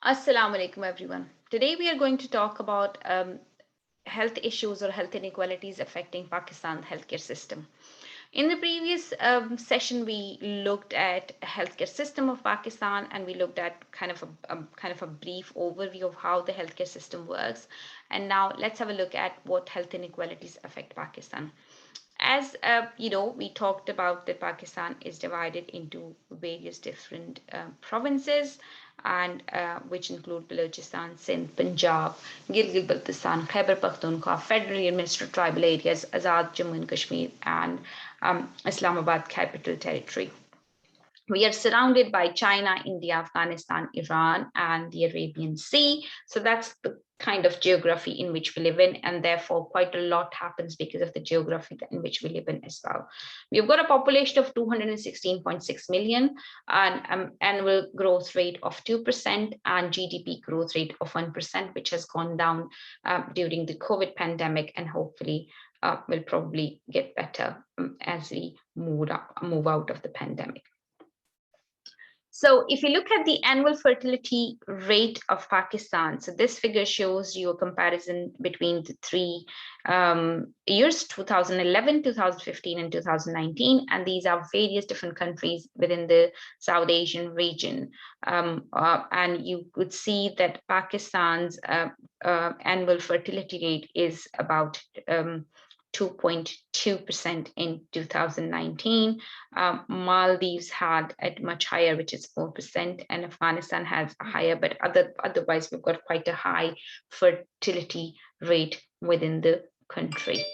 Assalamu alaikum, everyone. Today we are going to talk about health issues or health inequalities affecting Pakistan healthcare system. In the previous session, we looked at healthcare system of Pakistan, and we looked at kind of a brief overview of how the healthcare system works. And now let's have a look at what health inequalities affect Pakistan. As we talked about that Pakistan is divided into various different provinces, and which include Balochistan, Sindh, Punjab, Gilgit-Baltistan, Khyber Pakhtunkhwa, federally administered tribal areas, Azad Jammu and Kashmir, and Islamabad Capital Territory. We are surrounded by China, India, Afghanistan, Iran, and the Arabian Sea. So that's the kind of geography in which we live in, and therefore quite a lot happens because of the geography in which we live in as well. We've got a population of 216.6 million, an annual growth rate of 2%, and GDP growth rate of 1%, which has gone down during the COVID pandemic, and hopefully will probably get better as we move out of the pandemic. So if you look at the annual fertility rate of Pakistan, so this figure shows you a comparison between the three years, 2011, 2015, and 2019. And these are various different countries within the South Asian region. And you could see that Pakistan's annual fertility rate is about 2.2% in 2019. Maldives had a much higher, which is 4%, and Afghanistan has a higher, but otherwise we've got quite a high fertility rate within the country.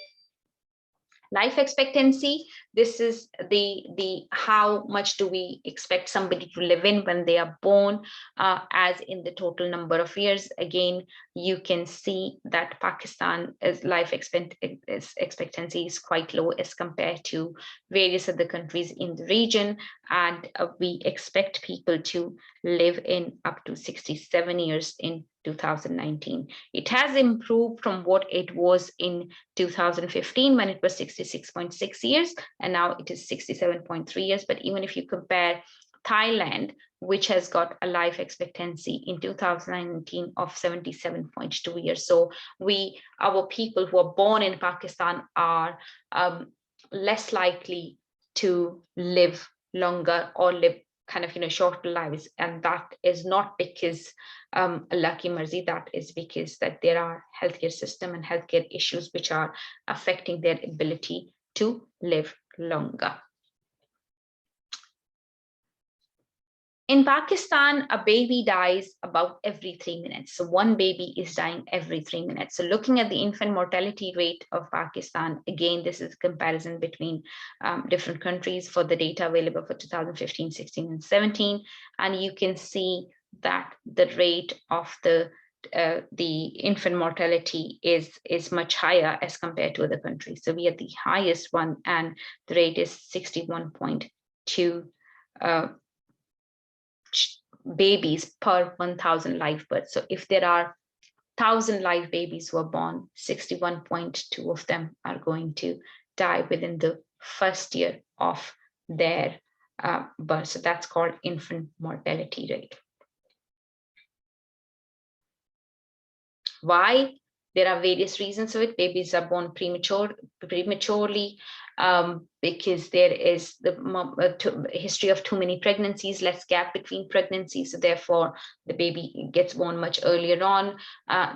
Life expectancy, this is the how much do we expect somebody to live in when they are born, as in the total number of years. Again, you can see that Pakistan's life expectancy is quite low as compared to various other countries in the region, and we expect people to live in up to 67 years in 2019. It has improved from what it was in 2015 when it was 66.6 years, and now it is 67.3 years. But even if you compare Thailand, which has got a life expectancy in 2019 of 77.2 years. So our people who are born in Pakistan are less likely to live longer or live shorter lives, and that is not because lucky mercy, that is because that there are healthcare system and healthcare issues which are affecting their ability to live longer. In Pakistan, a baby dies about every 3 minutes. So one baby is dying every 3 minutes. So looking at the infant mortality rate of Pakistan, again, this is a comparison between different countries for the data available for 2015, 16, and 17. And you can see that the rate of the infant mortality is much higher as compared to other countries. So we are the highest one, and the rate is 61.2 babies per 1,000 live births. So if there are 1,000 live babies who are born, 61.2 of them are going to die within the first year of their birth. So that's called infant mortality rate. Why? There are various reasons for it. Babies are born prematurely because there is the history of too many pregnancies, less gap between pregnancies. So therefore, the baby gets born much earlier on.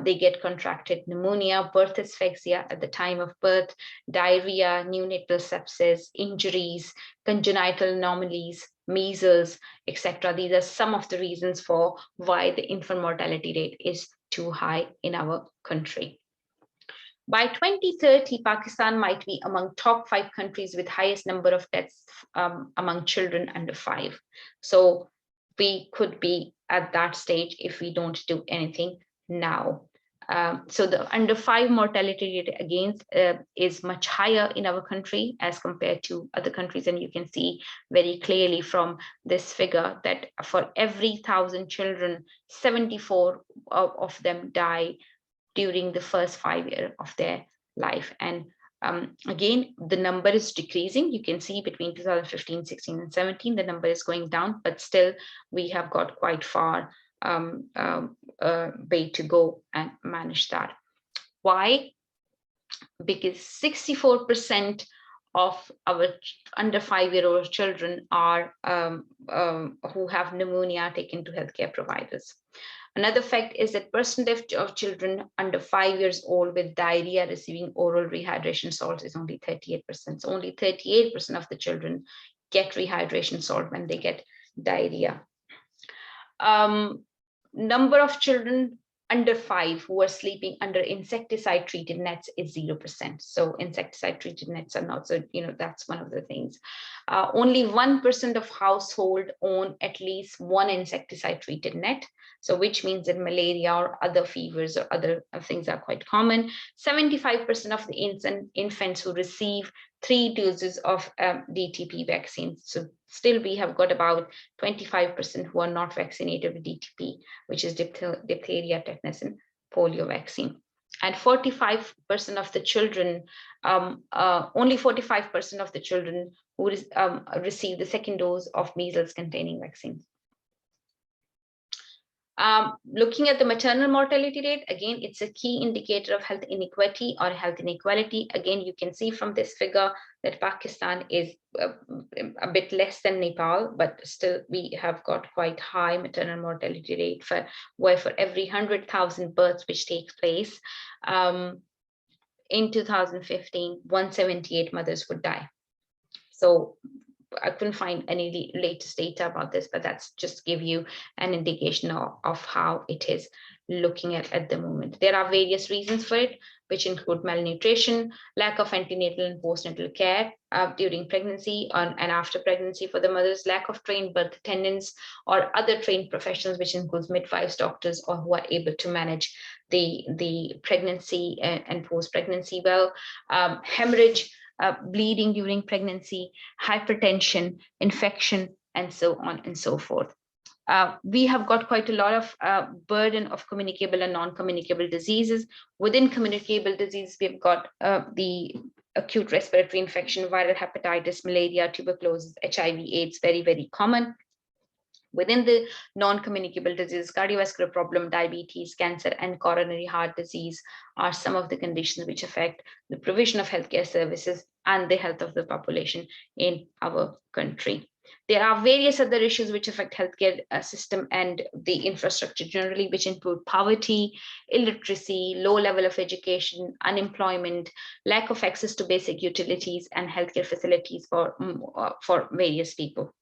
They get contracted pneumonia, birth asphyxia at the time of birth, diarrhea, neonatal sepsis, injuries, congenital anomalies, measles, etc. These are some of the reasons for why the infant mortality rate is too high in our country. By 2030, Pakistan might be among top 5 countries with highest number of deaths among children under 5. So we could be at that stage if we don't do anything now. So the under 5 mortality rate again is much higher in our country as compared to other countries. And you can see very clearly from this figure that for every 1,000 children, 74 of them die during the first 5 years of their life. And again, the number is decreasing. You can see between 2015, 16, and 17, the number is going down, but still we have got quite far way to go and manage that. Why? Because 64% of our under 5-year-old children are who have pneumonia taken to healthcare providers. Another fact is that percentage of children under 5 years old with diarrhea receiving oral rehydration salts is only 38%. So only 38% of the children get rehydration salt when they get diarrhea. Number of children under 5 who are sleeping under insecticide treated nets is 0%. So insecticide treated nets are not, so that's one of the things. Only 1% of household own at least one insecticide treated net. So which means that malaria or other fevers or other things are quite common. 75% of the infants who receive 3 doses of DTP vaccines. So still we have got about 25% who are not vaccinated with DTP, which is diphtheria, tetanus, and polio vaccine. And 45% of the children, only 45% of the children who receive the second dose of measles containing vaccines. Looking at the maternal mortality rate, again, it's a key indicator of health inequity or health inequality. Again, you can see from this figure that Pakistan is a bit less than Nepal, but still we have got quite high maternal mortality rate where for every 100,000 births which takes place, in 2015, 178 mothers would die. So I couldn't find any latest data about this, but that's just give you an indication of how it is looking at the moment. There are various reasons for it, which include malnutrition, lack of antenatal and postnatal care during pregnancy and after pregnancy for the mothers, lack of trained birth attendants or other trained professionals, which includes midwives, doctors, or who are able to manage the pregnancy and post-pregnancy well, hemorrhage, bleeding during pregnancy, hypertension, infection, and so on and so forth. We have got quite a lot of burden of communicable and non-communicable diseases. Within communicable disease, we've got the acute respiratory infection, viral hepatitis, malaria, tuberculosis, HIV, AIDS, very, very common. Within the non-communicable diseases, cardiovascular problem, diabetes, cancer, and coronary heart disease are some of the conditions which affect the provision of healthcare services and the health of the population in our country. There are various other issues which affect healthcare system and the infrastructure generally, which include poverty, illiteracy, low level of education, unemployment, lack of access to basic utilities and healthcare facilities for various people.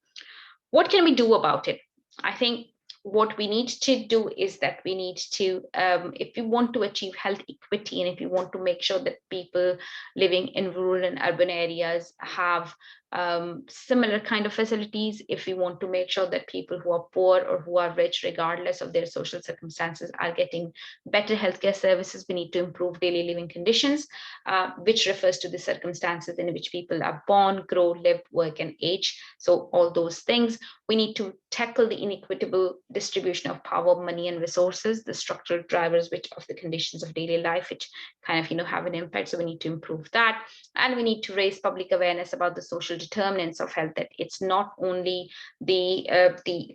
What can we do about it? I think what we need to do is that we need to, if we want to achieve health equity and if we want to make sure that people living in rural and urban areas have similar kind of facilities, if we want to make sure that people who are poor or who are rich, regardless of their social circumstances, are getting better healthcare services, we need to improve daily living conditions, which refers to the circumstances in which people are born, grow, live, work, and age. So all those things. We need to tackle the inequitable distribution of power, money, and resources, the structural drivers which of the conditions of daily life, which kind of have an impact. So we need to improve that, and we need to raise public awareness about the social determinants of health. That it's not only the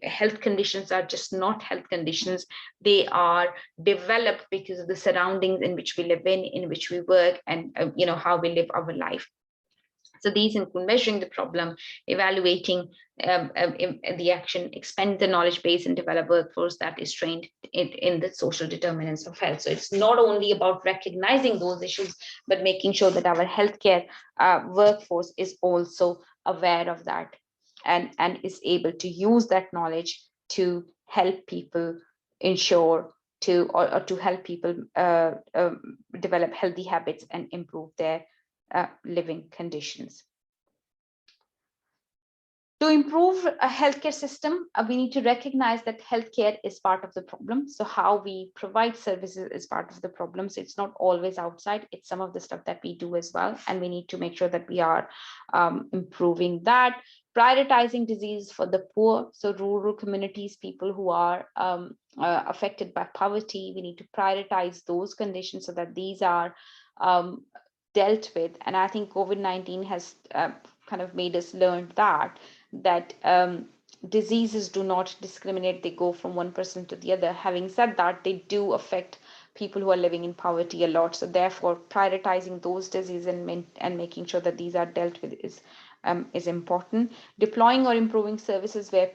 health conditions are just not health conditions; they are developed because of the surroundings in which we live in which we work, and how we live our life. So these include measuring the problem, evaluating the action, expand the knowledge base, and develop workforce that is trained in the social determinants of health. So it's not only about recognizing those issues, but making sure that our healthcare workforce is also aware of that and is able to use that knowledge to help people ensure or to help people develop healthy habits and improve their living conditions. To improve a healthcare system, we need to recognize that healthcare is part of the problem. So how we provide services is part of the problem. So it's not always outside, it's some of the stuff that we do as well. And we need to make sure that we are improving that. Prioritizing disease for the poor, so rural communities, people who are affected by poverty, we need to prioritize those conditions so that these are dealt with. And I think COVID-19 has kind of made us learn that diseases do not discriminate, they go from one person to the other. Having said that, they do affect people who are living in poverty a lot. So therefore, prioritizing those diseases and making sure that these are dealt with is important. Deploying or improving services where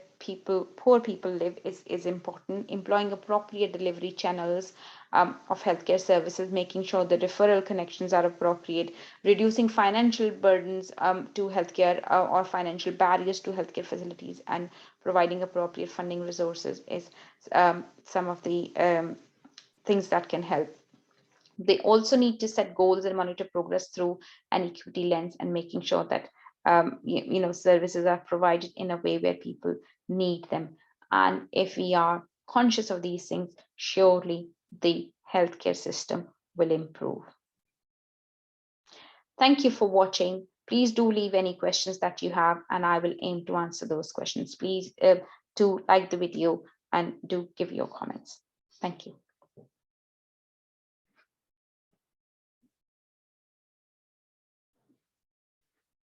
poor people live is important. Employing appropriate delivery channels of healthcare services, making sure the referral connections are appropriate, reducing financial burdens to healthcare or financial barriers to healthcare facilities, and providing appropriate funding resources is some of the things that can help. They also need to set goals and monitor progress through an equity lens, and making sure that services are provided in a way where people need them. And if we are conscious of these things, surely the healthcare system will improve. Thank you for watching. Please do leave any questions that you have, and I will aim to answer those questions. Please do like the video and do give your comments. Thank you.